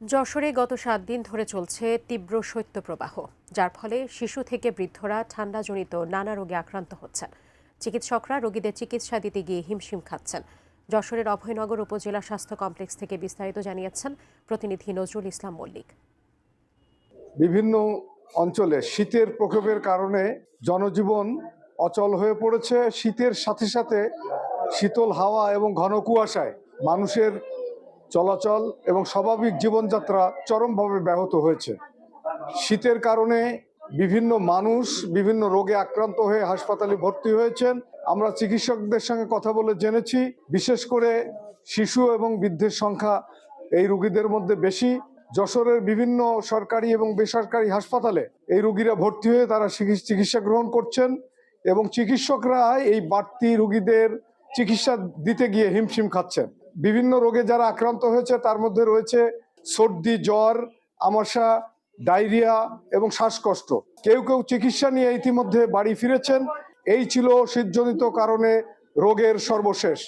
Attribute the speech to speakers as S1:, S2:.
S1: যশোরে গত 7 দিন ধরে চলছে তীব্র শৈত্যপ্রবাহ, যার ফলে শিশু থেকে বৃদ্ধরা ঠান্ডাজনিত নানা রোগে আক্রান্ত হচ্ছেন। চিকিৎসকরা রোগীদের চিকিৎসা দিতে গিয়ে হিমশিম খাচ্ছেন। যশোরের অভয়নগর উপজেলা স্বাস্থ্য কমপ্লেক্স থেকে বিস্তারিত জানিয়েছেন প্রতিনিধি নজরুল ইসলাম মল্লিক।
S2: বিভিন্ন অঞ্চলে শীতের প্রকোপের কারণে জনজীবন অচল হয়ে পড়েছে। শীতের সাথে সাথে শীতল হাওয়া এবং ঘন কুয়াশায় মানুষের চলাচল এবং স্বাভাবিক জীবনযাত্রা চরমভাবে ব্যাহত হয়েছে। শীতের কারণে বিভিন্ন মানুষ বিভিন্ন রোগে আক্রান্ত হয়ে হাসপাতালে ভর্তি হয়েছেন। আমরা চিকিৎসকদের সঙ্গে কথা বলে জেনেছি, বিশেষ করে শিশু এবং বৃদ্ধের সংখ্যা এই রোগীদের মধ্যে বেশি। যশোরের বিভিন্ন সরকারি এবং বেসরকারি হাসপাতালে এই রোগীরা ভর্তি হয়ে তারা চিকিৎসা গ্রহণ করছেন এবং চিকিৎসকরা এই বাড়তি রোগীদের চিকিৎসা দিতে গিয়ে হিমশিম খাচ্ছেন। বিভিন্ন রোগে যারা আক্রান্ত হয়েছে তার মধ্যে রয়েছে সর্দি, জ্বর, আমাশা, ডায়রিয়া এবং শ্বাসকষ্ট। কেউ কেউ চিকিৎসা নিয়ে ইতিমধ্যে বাড়ি ফিরেছেন। এই ছিল শীতজনিত কারণে রোগের সর্বশেষ।